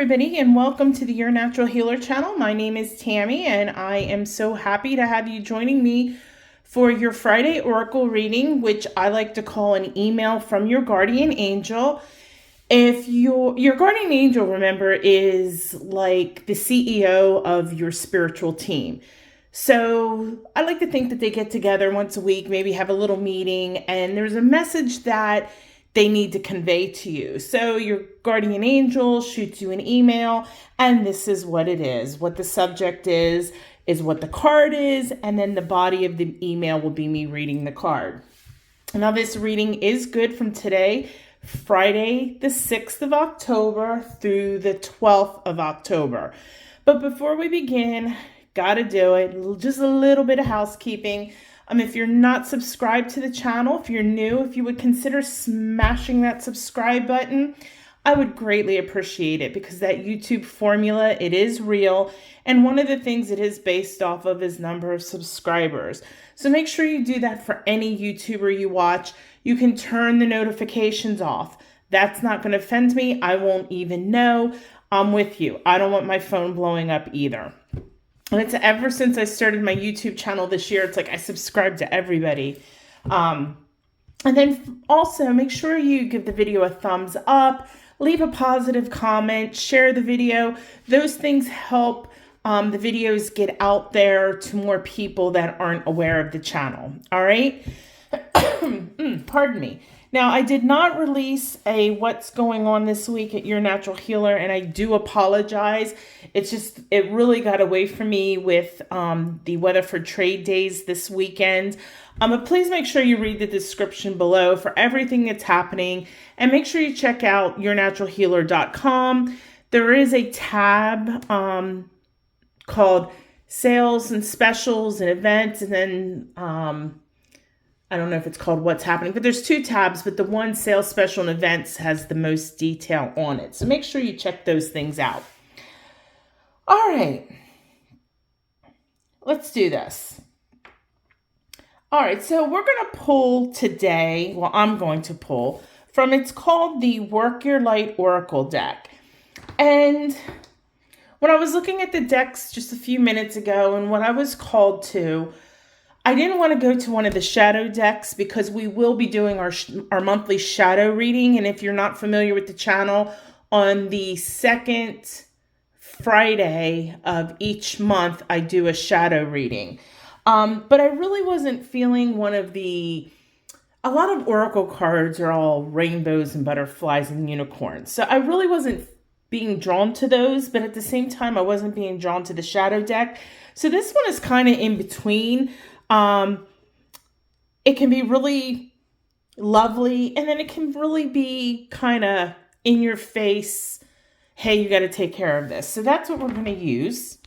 everybody, and welcome to the Your Natural Healer channel. My name is Tammy, and I am so happy to have you joining me for your Friday Oracle reading, which I like to call an email from your guardian angel. If your guardian angel, remember, is like the CEO of your spiritual team. So I like to think that they get together once a week, maybe have a little meeting, and there's a message that they need to convey to you. So your guardian angel shoots you an email, and this is what it is. What the subject is what the card is, and then the body of the email will be me reading the card. Now this reading is good from today, Friday the 6th of October through the 12th of October. But before we begin, gotta do it, just a little bit of housekeeping. If you're not subscribed to the channel, if you're new, if you would consider smashing that subscribe button, I would greatly appreciate it, because that YouTube formula, it is real. And one of the things it is based off of is number of subscribers. So make sure you do that for any YouTuber you watch. You can turn the notifications off. That's not going to offend me. I won't even know. I'm with you. I don't want my phone blowing up either. And it's ever since I started my YouTube channel this year, it's like I subscribe to everybody. And then also make sure you give the video a thumbs up, leave a positive comment, share the video. Those things help the videos get out there to more people that aren't aware of the channel. All right. Pardon me. Now, I did not release a what's going on this week at Your Natural Healer, and I do apologize. It's just, it really got away from me with the Weatherford trade days this weekend. But please make sure you read the description below for everything that's happening, and make sure you check out yournaturalhealer.com. There is a tab called Sales and Specials and Events, and then I don't know if it's called What's Happening, but there's two tabs, but the one, Sales, Special, and Events, has the most detail on it. So make sure you check those things out. All right. Let's do this. All right, so we're going to pull today, well, I'm going to pull from, it's called the Work Your Light Oracle deck. And when I was looking at the decks just a few minutes ago and what I was called to, I didn't want to go to one of the shadow decks, because we will be doing our monthly shadow reading. And if you're not familiar with the channel, on the second Friday of each month, I do a shadow reading. But I really wasn't feeling a lot of oracle cards are all rainbows and butterflies and unicorns. So I really wasn't being drawn to those, but at the same time, I wasn't being drawn to the shadow deck. So this one is kind of in between. It can be really lovely, and then it can really be kind of in your face. Hey, you got to take care of this. So that's what we're going to use.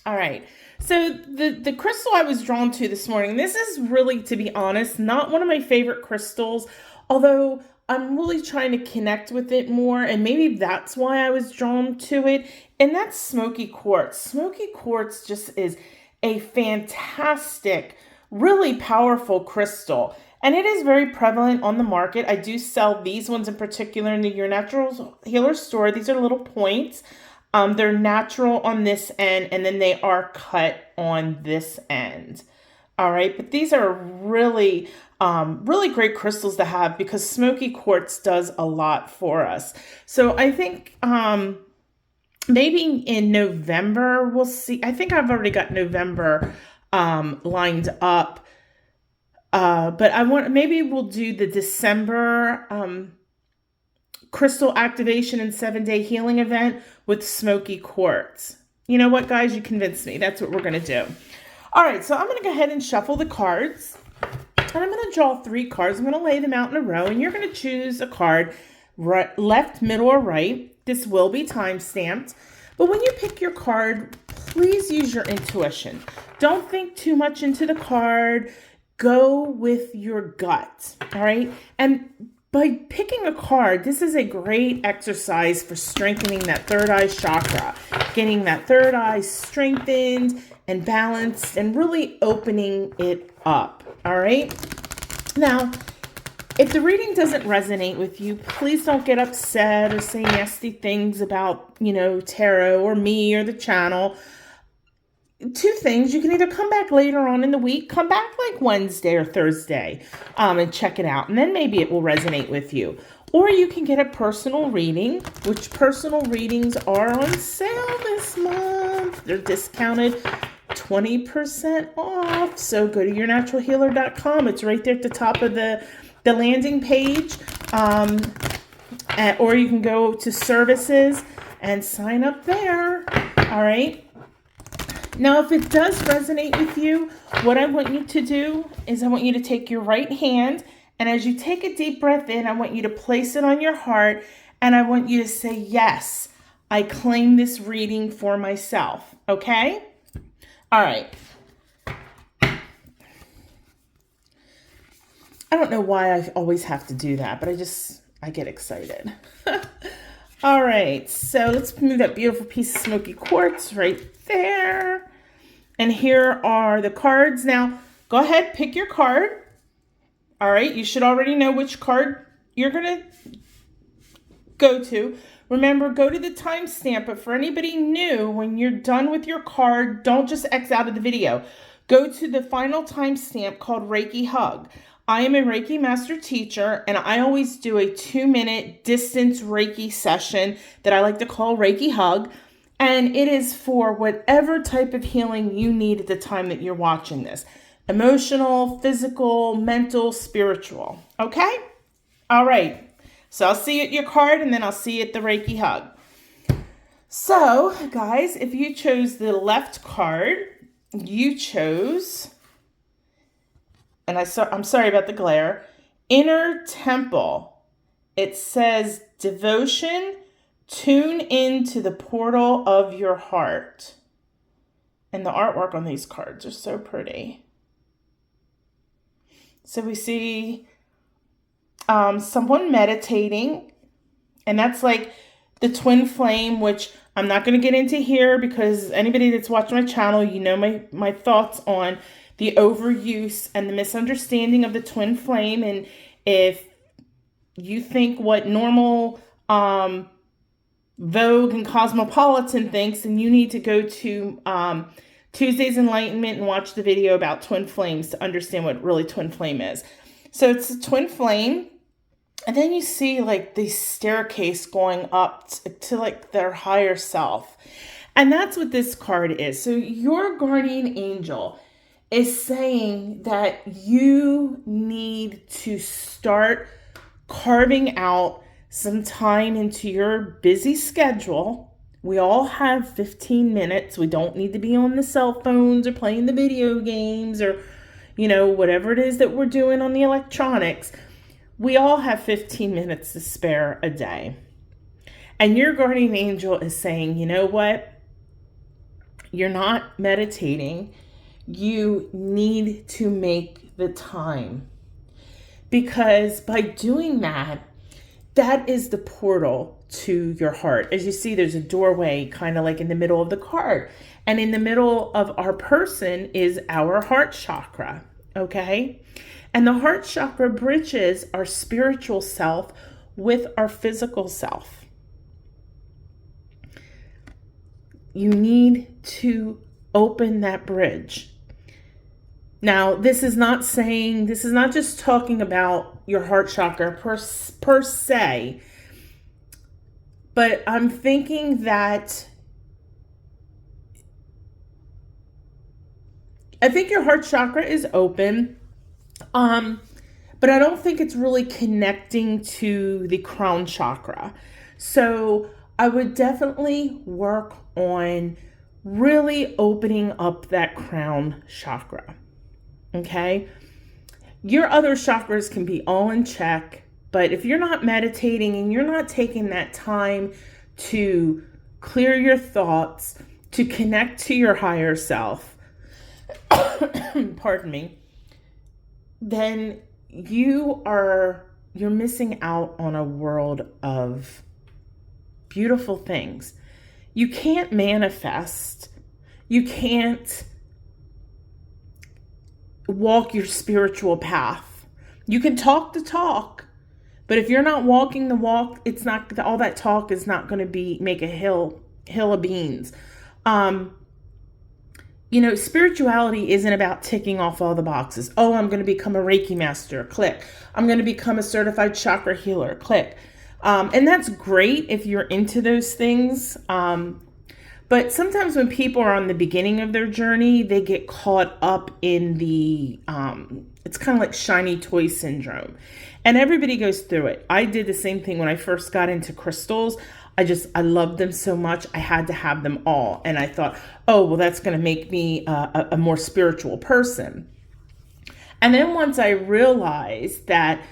All right. So the crystal I was drawn to this morning, this is really, to be honest, not one of my favorite crystals, although I'm really trying to connect with it more, and maybe that's why I was drawn to it. And that's smoky quartz. Smoky quartz just is a fantastic, really powerful crystal. And it is very prevalent on the market. I do sell these ones in particular in the Your Natural Healer store. These are little points. They're natural on this end, and then they are cut on this end. All right, but these are really, really great crystals to have, because smoky quartz does a lot for us. So I think maybe in November, we'll see. I think I've already got November lined up. But maybe we'll do the December crystal activation and 7-day healing event with smoky quartz. You know what, guys? You convinced me. That's what we're going to do. All right, so I'm going to go ahead and shuffle the cards. And I'm going to draw 3 cards. I'm going to lay them out in a row, and you're going to choose a card, right, left, middle, or right. This will be time stamped. But when you pick your card, please use your intuition. Don't think too much into the card. Go with your gut. All right. And by picking a card, this is a great exercise for strengthening that third eye chakra, getting that third eye strengthened and balanced, and really opening it up. All right. Now, If the reading doesn't resonate with you, please don't get upset or say nasty things about, tarot or me or the channel. Two things: you can either come back later on in the week, come back like Wednesday or Thursday, and check it out, and then maybe it will resonate with you. Or you can get a personal reading, which personal readings are on sale this month. They're discounted 20% off. So go to yournaturalhealer.com. It's right there at the top of the landing page. Or you can go to services and sign up there. All right. Now, if it does resonate with you, what I want you to do is I want you to take your right hand, and as you take a deep breath in, I want you to place it on your heart, and I want you to say, yes, I claim this reading for myself. Okay? All right. I don't know why I always have to do that, but I get excited. All right, so let's move that beautiful piece of smoky quartz right there. And here are the cards. Now, go ahead, pick your card. All right, you should already know which card you're going to go to. Remember, go to the timestamp, but for anybody new, when you're done with your card, don't just X out of the video. Go to the final timestamp called Reiki Hug. I am a Reiki master teacher, and I always do a 2-minute distance Reiki session that I like to call Reiki Hug. And it is for whatever type of healing you need at the time that you're watching this. Emotional, physical, mental, spiritual. Okay? All right. So I'll see you at your card, and then I'll see you at the Reiki Hug. So, guys, if you chose the left card, you chose, and I'm sorry about the glare, Inner Temple. It says devotion. Tune into the portal of your heart. And the artwork on these cards are so pretty. So we see someone meditating. And that's like the twin flame, which I'm not going to get into here because anybody that's watched my channel, you know my thoughts on the overuse and the misunderstanding of the twin flame. And if you think what normal Vogue and Cosmopolitan thinks, and you need to go to Tuesday's Enlightenment and watch the video about twin flames to understand what really twin flame is. So it's a twin flame, and then you see like the staircase going up to like their higher self. And that's what this card is. So your guardian angel is saying that you need to start carving out some time into your busy schedule. We all have 15 minutes. We don't need to be on the cell phones or playing the video games or, whatever it is that we're doing on the electronics. We all have 15 minutes to spare a day. And your guardian angel is saying, you know what? You're not meditating. You need to make the time. Because by doing that, that is the portal to your heart. As you see, there's a doorway kind of like in the middle of the card. And in the middle of our person is our heart chakra, okay? And the heart chakra bridges our spiritual self with our physical self. You need to open that bridge. Now, this is not just talking about your heart chakra per se, but I'm thinking that I think your heart chakra is open, but I don't think it's really connecting to the crown chakra. So I would definitely work on really opening up that crown chakra. Okay? Your other chakras can be all in check, but if you're not meditating and you're not taking that time to clear your thoughts, to connect to your higher self, pardon me, then you're missing out on a world of beautiful things. You can't manifest. You can't walk your spiritual path You can talk the talk, but if you're not walking the walk, it's not, all that talk is not going to make a hill of beans. Spirituality isn't about ticking off all the boxes. Oh, I'm going to become a Reiki master, click. I'm going to become a certified chakra healer, click. And that's great if you're into those things. But sometimes when people are on the beginning of their journey, they get caught up in it's kind of like shiny toy syndrome. And everybody goes through it. I did the same thing when I first got into crystals. I loved them so much. I had to have them all. And I thought, oh, well, that's going to make me a more spiritual person. And then once I realized that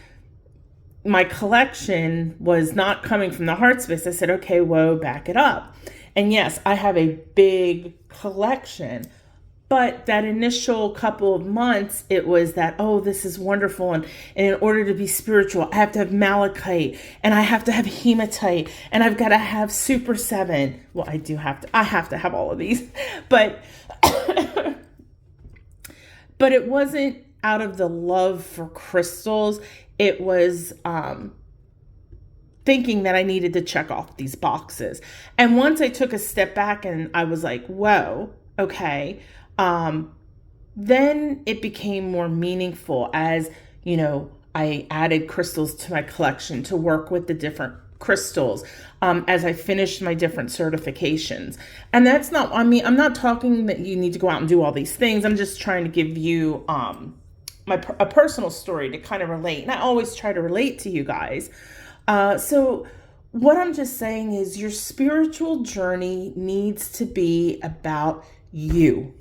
my collection was not coming from the heart space, I said, okay, whoa, back it up. And yes, I have a big collection, but that initial couple of months, it was that, oh, this is wonderful. And in order to be spiritual, I have to have malachite and I have to have hematite and I've got to have super 7. Well, I have to have all of these, but, but it wasn't out of the love for crystals. It was, thinking that I needed to check off these boxes. And once I took a step back and I was like, whoa, okay. Then it became more meaningful as, I added crystals to my collection to work with the different crystals, as I finished my different certifications. And that's not, I'm not talking that you need to go out and do all these things. I'm just trying to give you, a personal story to kind of relate. And I always try to relate to you guys. So what I'm just saying is your spiritual journey needs to be about you,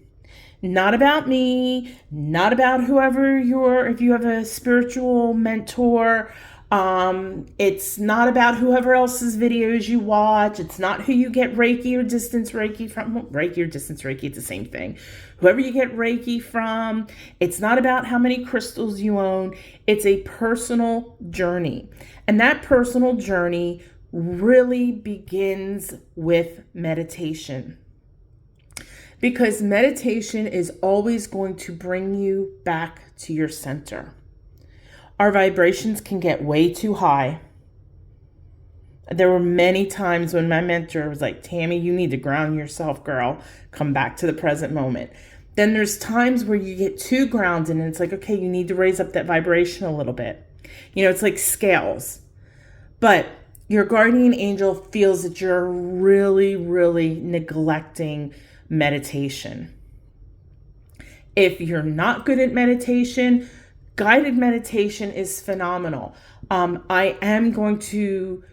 not about me, not about whoever if you have a spiritual mentor. It's not about whoever else's videos you watch. It's not who you get Reiki or distance Reiki from. Well, Reiki or distance Reiki, it's the same thing. Whoever you get Reiki from. It's not about how many crystals you own. It's a personal journey. And that personal journey really begins with meditation. Because meditation is always going to bring you back to your center. Our vibrations can get way too high. There were many times when my mentor was like, Tammy, you need to ground yourself, girl. Come back to the present moment. Then there's times where you get too grounded and it's like, okay, you need to raise up that vibration a little bit. It's like scales. But your guardian angel feels that you're really, really neglecting meditation. If you're not good at meditation, guided meditation is phenomenal. I am going to,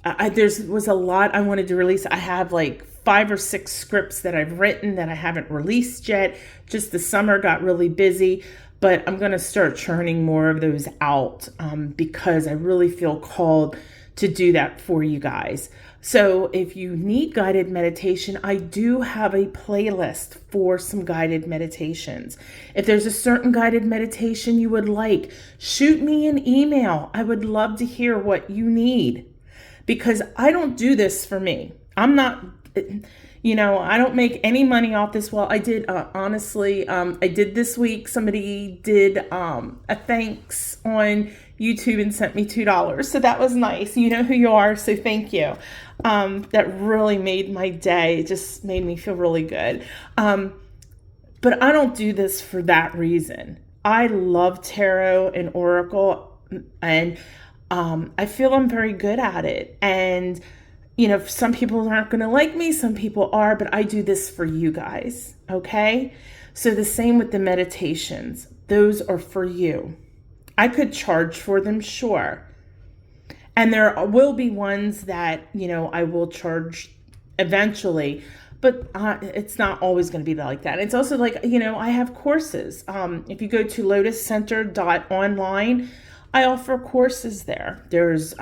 there was a lot I wanted to release. I have like 5 or 6 scripts that I've written that I haven't released yet. Just the summer got really busy, but I'm going to start churning more of those out because I really feel called to do that for you guys. So if you need guided meditation, I do have a playlist for some guided meditations. If there's a certain guided meditation you would like, shoot me an email. I would love to hear what you need because I don't do this for me. I'm not, I don't make any money off this. Well, I did, honestly, I did this week. Somebody did a thanks on YouTube and sent me $2. So that was nice. You know who you are. So thank you. That really made my day. It just made me feel really good. But I don't do this for that reason. I love tarot and oracle and I feel I'm very good at it. And some people aren't going to like me. Some people are, but I do this for you guys. Okay. So the same with the meditations. Those are for you. I could charge for them, sure. And there will be ones that, I will charge eventually, but it's not always going to be like that. It's also like, I have courses. If you go to lotuscenter.online, I offer courses there. There's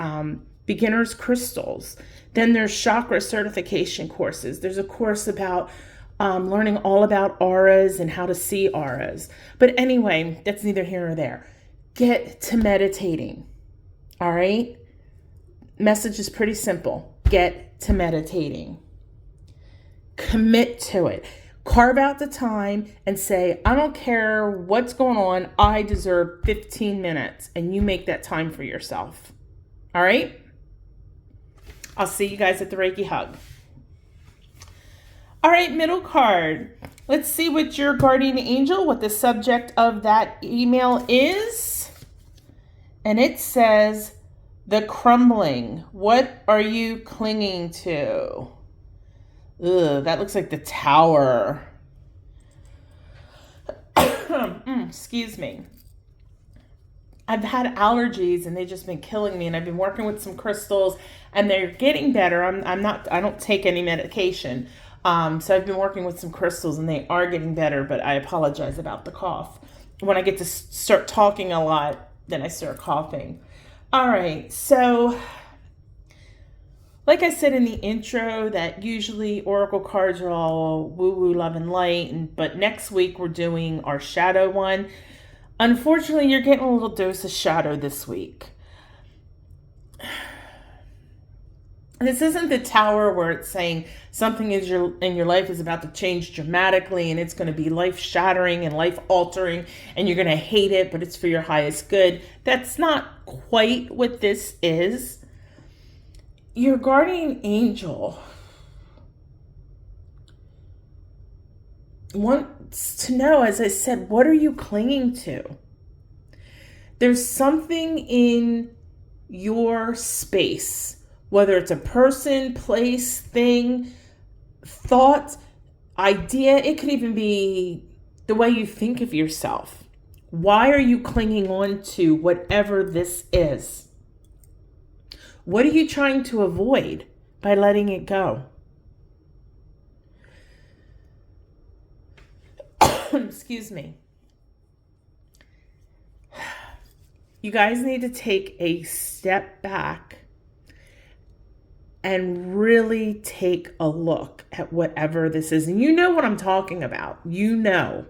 beginner's crystals. Then there's chakra certification courses. There's a course about learning all about auras and how to see auras. But anyway, that's neither here nor there. Get to meditating. All right? Message is pretty simple. Get to meditating. Commit to it. Carve out the time and say, I don't care what's going on. I deserve 15 minutes. And you make that time for yourself. All right? I'll see you guys at the Reiki Hug. All right, middle card. Let's see what your guardian angel, what the subject of that email is. And it says, the crumbling. What are you clinging to? Ugh, that looks like the Tower. Excuse me. I've had allergies and they've just been killing me, and I've been working with some crystals and they're getting better. I don't take any medication. So I've been working with some crystals and they are getting better, but I apologize about the cough. When I get to start talking a lot, then I start coughing. All right, so like I said in the intro, that usually oracle cards are all woo-woo, love, and light, but next week we're doing our shadow one. Unfortunately, you're getting a little dose of shadow this week. This isn't the Tower where it's saying something in your life is about to change dramatically and it's going to be life-shattering and life-altering and you're going to hate it, but it's for your highest good. That's not quite what this is. Your guardian angel wants to know, as I said, what are you clinging to? There's something in your space, whether it's a person, place, thing, thought, idea. It could even be the way you think of yourself. Why are you clinging on to whatever this is? What are you trying to avoid by letting it go? Excuse me. You guys need to take a step back and really take a look at whatever this is. And you know what I'm talking about. You know.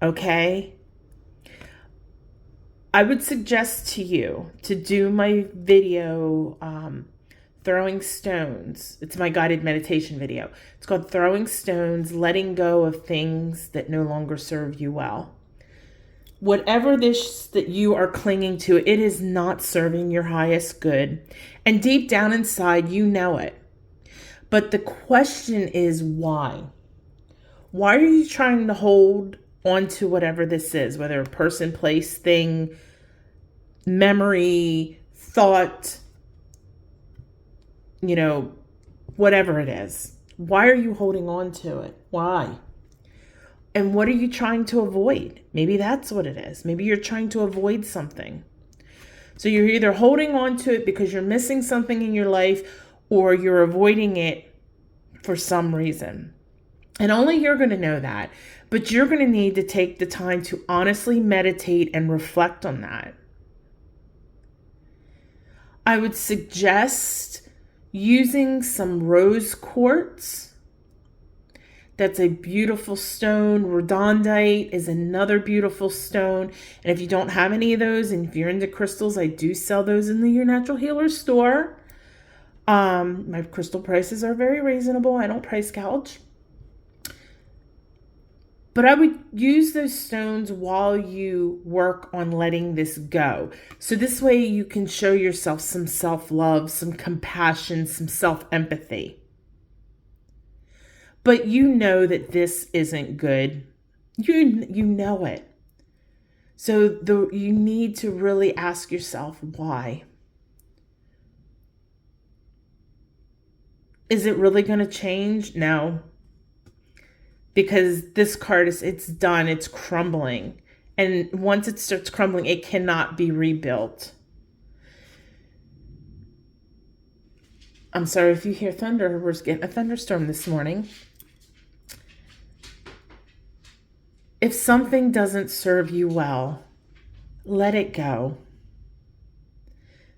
Okay? I would suggest to you to do my video, Throwing Stones. It's my guided meditation video. It's called Throwing Stones, Letting Go of Things That No Longer Serve You Well. Whatever this that you are clinging to, it is not serving your highest good. And deep down inside, you know it. But the question is why? Why are you trying to hold on to whatever this is, whether a person, place, thing, memory, thought, whatever it is? Why are you holding on to it? Why? And what are you trying to avoid? Maybe that's what it is. Maybe you're trying to avoid something. So you're either holding on to it because you're missing something in your life or you're avoiding it for some reason. And only you're going to know that. But you're going to need to take the time to honestly meditate and reflect on that. I would suggest using some rose quartz. That's a beautiful stone. Rhodonite is another beautiful stone. And if you don't have any of those, and if you're into crystals, I do sell those in the Your Natural Healer store. My crystal prices are very reasonable. I don't price gouge. But I would use those stones while you work on letting this go. So this way you can show yourself some self-love, some compassion, some self-empathy. But you know that this isn't good. You know it. So you need to really ask yourself why. Is it really going to change? No. Because this card it's done, it's crumbling. And once it starts crumbling, it cannot be rebuilt. I'm sorry if you hear thunder. We're getting a thunderstorm this morning. If something doesn't serve you well, let it go.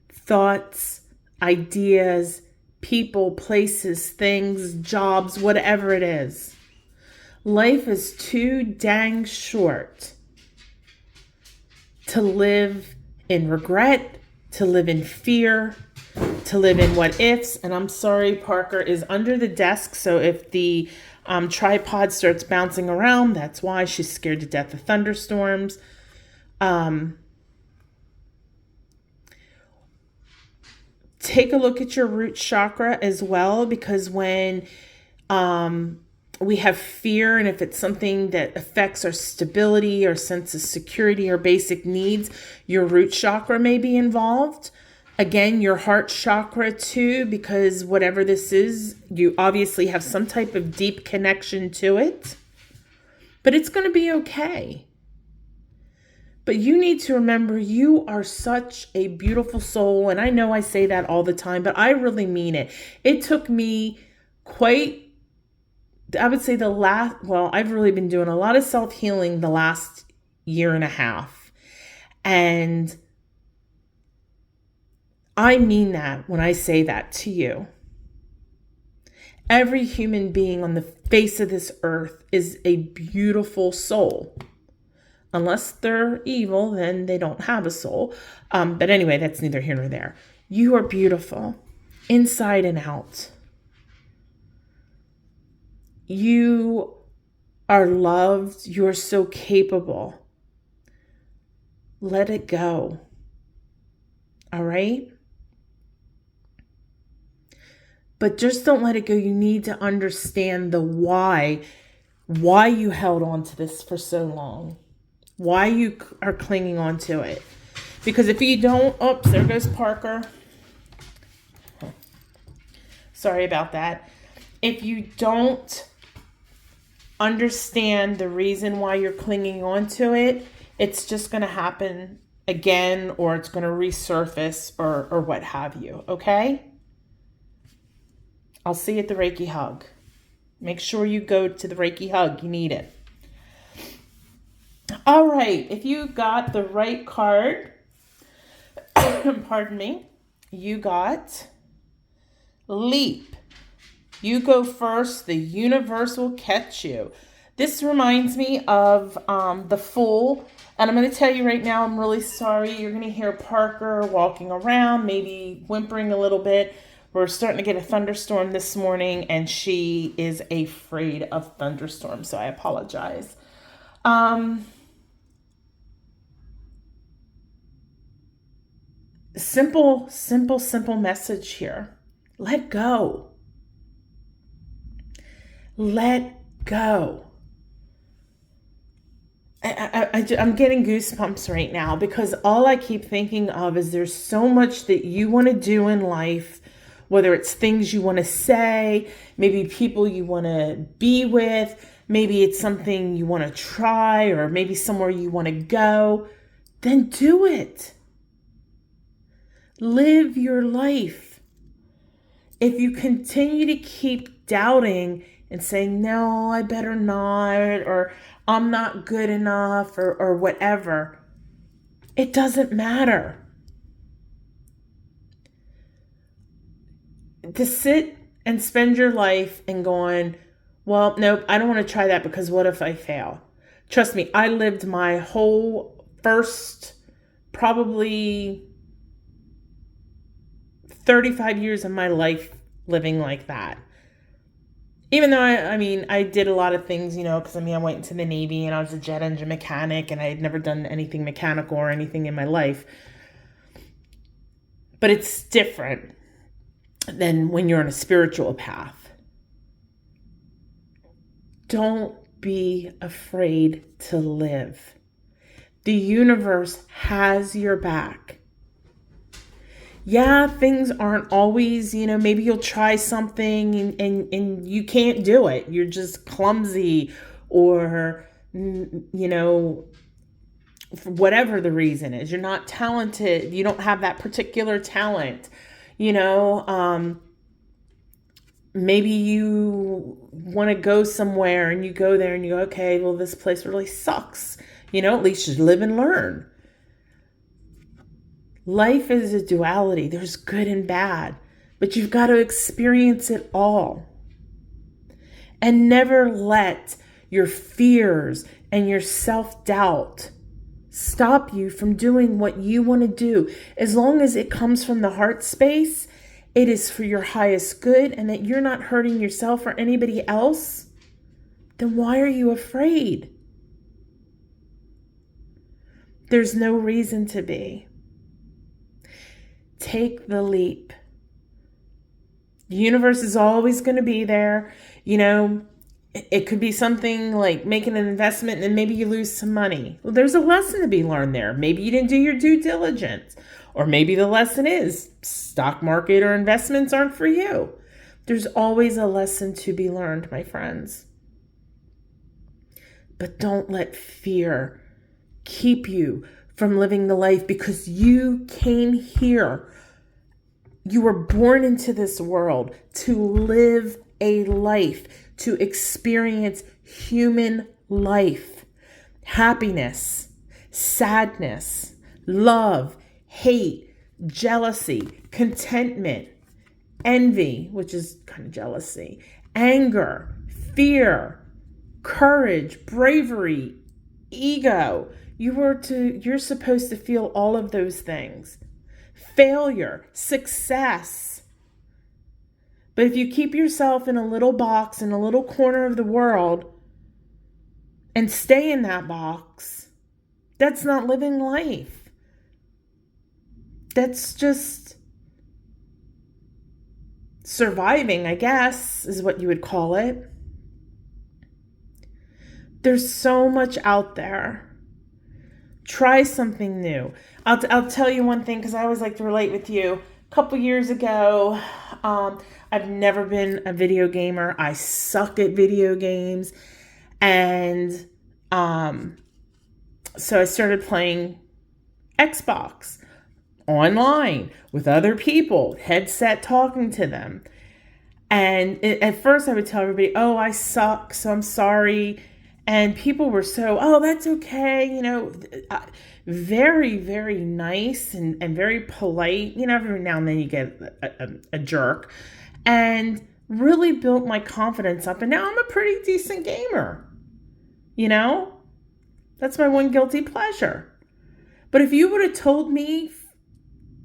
Thoughts, ideas, people, places, things, jobs, whatever it is. Life is too dang short to live in regret, to live in fear, to live in what ifs. And I'm sorry, Parker is under the desk. So if the tripod starts bouncing around, that's why. She's scared to death of thunderstorms. Take a look at your root chakra as well, because when we have fear, and if it's something that affects our stability or sense of security or basic needs, your root chakra may be involved. Again, your heart chakra too, because whatever this is, you obviously have some type of deep connection to it. But it's going to be okay. But you need to remember, you are such a beautiful soul. And I know I say that all the time, but I really mean it. It took me I would say I've really been doing a lot of self-healing the last year and a half. And I mean that when I say that to you. Every human being on the face of this earth is a beautiful soul. Unless they're evil, then they don't have a soul. But anyway, that's neither here nor there. You are beautiful, inside and out. You are loved. You are so capable. Let it go. All right? But just don't let it go. You need to understand the why you held on to this for so long. Why you are clinging on to it. Because if you don't, oops, there goes Parker. Sorry about that. If you don't understand the reason why you're clinging on to it, it's just going to happen again, or it's going to resurface, or what have you. Okay? I'll see you at the Reiki Hug. Make sure you go to the Reiki Hug. You need it. All right. If you got the right card, pardon me, you got Leap. You go first. The universe will catch you. This reminds me of the Fool. And I'm going to tell you right now, I'm really sorry. You're going to hear Parker walking around, maybe whimpering a little bit. We're starting to get a thunderstorm this morning, and she is afraid of thunderstorms, so I apologize. Simple message here. Let go. Let go. I'm getting goosebumps right now, because all I keep thinking of is there's so much that you want to do in life. Whether it's things you want to say, maybe people you want to be with, maybe it's something you want to try, or maybe somewhere you want to go, then do it. Live your life. If you continue to keep doubting and saying, no, I better not, or I'm not good enough, or whatever, it doesn't matter. To sit and spend your life and going, well, nope, I don't want to try that because what if I fail? Trust me, I lived my whole first probably 35 years of my life living like that. Even though I did a lot of things, because I went into the Navy and I was a jet engine mechanic, and I had never done anything mechanical or anything in my life. But it's different than when you're on a spiritual path. Don't be afraid to live. The universe has your back. Yeah, things aren't always, maybe you'll try something and you can't do it. You're just clumsy, or, for whatever the reason is. You're not talented. You don't have that particular talent. Maybe you want to go somewhere and you go there and you go, okay, well, this place really sucks. At least you live and learn. Life is a duality. There's good and bad, but you've got to experience it all. And never let your fears and your self-doubt stop you from doing what you want to do. As long as it comes from the heart space it is for your highest good and that you're not hurting yourself or anybody else, then why are you afraid? There's no reason to be. Take the leap. The universe is always going to be there. You know, it could be something like making an investment and maybe you lose some money. Well, there's a lesson to be learned there. Maybe you didn't do your due diligence. Or maybe the lesson is stock market or investments aren't for you. There's always a lesson to be learned, my friends. But don't let fear keep you from living the life, because you came here. You were born into this world to live a life, to experience human life, happiness, sadness, love, hate, jealousy, contentment, envy, which is kind of jealousy, anger, fear, courage, bravery, ego. You're supposed to feel all of those things. Failure, success. But if you keep yourself in a little box, in a little corner of the world, and stay in that box, that's not living life. That's just surviving, I guess, is what you would call it. There's so much out there. Try something new. I'll tell you one thing, because I always like to relate with you. A couple years ago, I've never been a video gamer. I suck at video games. And so I started playing Xbox online with other people, headset talking to them. And at first I would tell everybody, oh, I suck, so I'm sorry. And people were so, oh, that's okay, you know, very, very nice and very polite. You know, every now and then you get a jerk. And really built my confidence up. And now I'm a pretty decent gamer. You know, that's my one guilty pleasure. But if you would have told me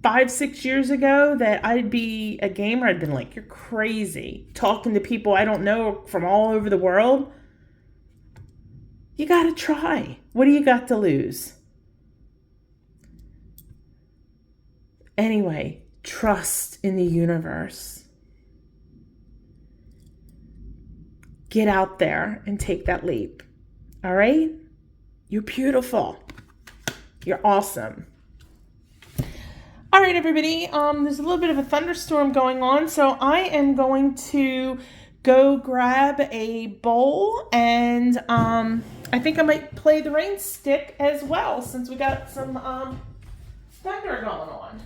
5-6 years ago that I'd be a gamer, I'd been like, you're crazy. Talking to people I don't know from all over the world. You got to try. What do you got to lose? Anyway, trust in the universe. Get out there and take that leap. All right? You're beautiful. You're awesome. All right, everybody. There's a little bit of a thunderstorm going on, so I am going to go grab a bowl, and I think I might play the rain stick as well, since we got some thunder going on.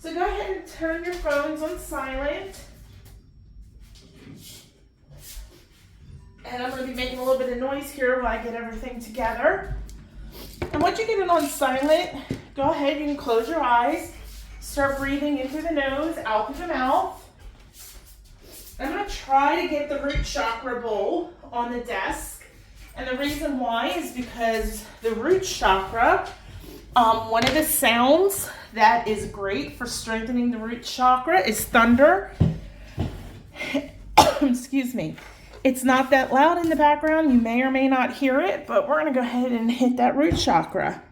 So go ahead and turn your phones on silent. And I'm going to be making a little bit of noise here while I get everything together. And once you get it on silent, go ahead, you can close your eyes. Start breathing in through the nose, out through the mouth. I'm going to try to get the root chakra bowl on the desk. And the reason why is because the root chakra, one of the sounds that is great for strengthening the root chakra is thunder. Excuse me. It's not that loud in the background. You may or may not hear it, but we're going to go ahead and hit that root chakra.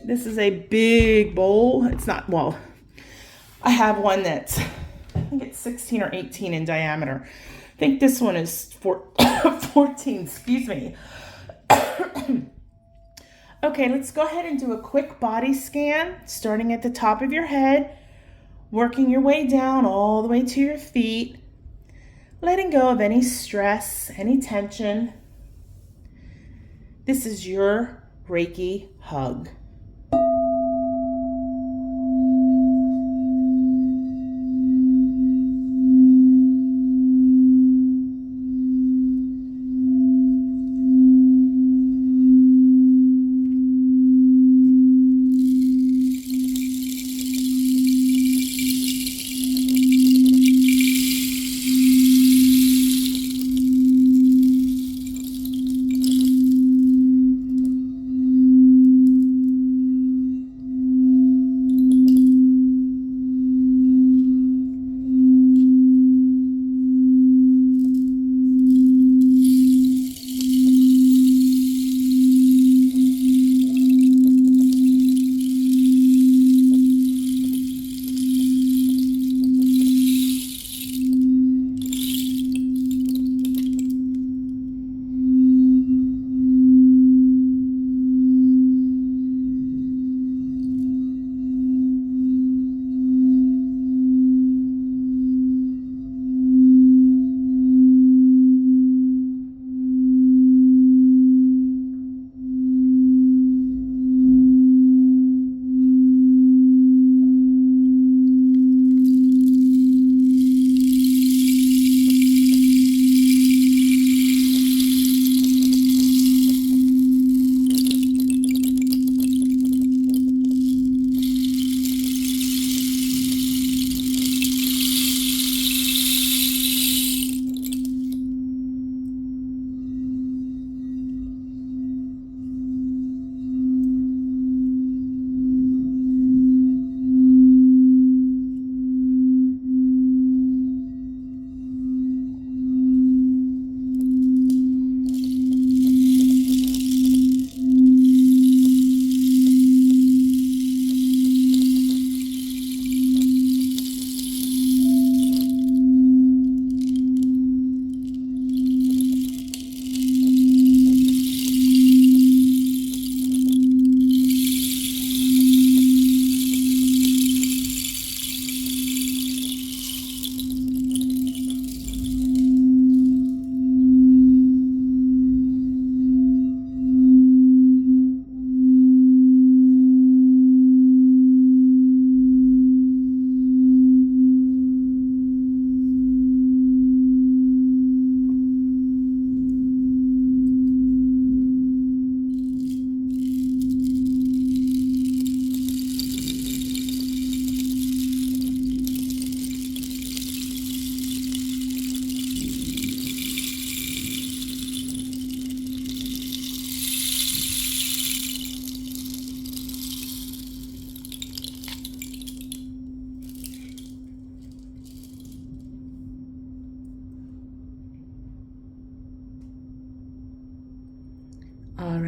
This is a big bowl. It's not, well, I have one that's, I think it's 16 or 18 in diameter. I think this one is 14, excuse me. Okay, let's go ahead and do a quick body scan, starting at the top of your head, working your way down all the way to your feet, letting go of any stress, any tension. This is your Reiki hug.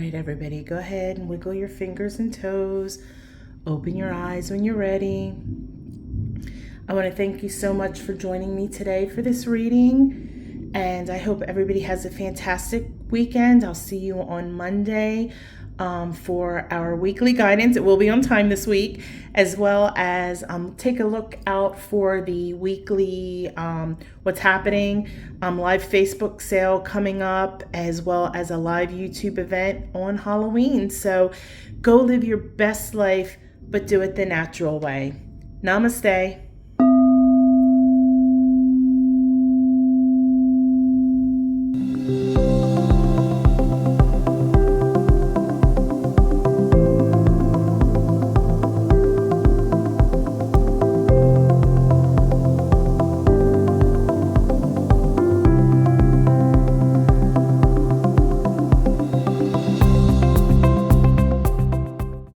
right, everybody, go ahead and wiggle your fingers and toes. Open your eyes when you're ready. I want to thank you so much for joining me today for this reading, and I hope everybody has a fantastic weekend. I'll see you on Monday for our weekly guidance. It will be on time this week, as well as take a look out for the weekly what's happening, live Facebook sale coming up, as well as a live YouTube event on Halloween. So go live your best life, but do it the natural way. Namaste.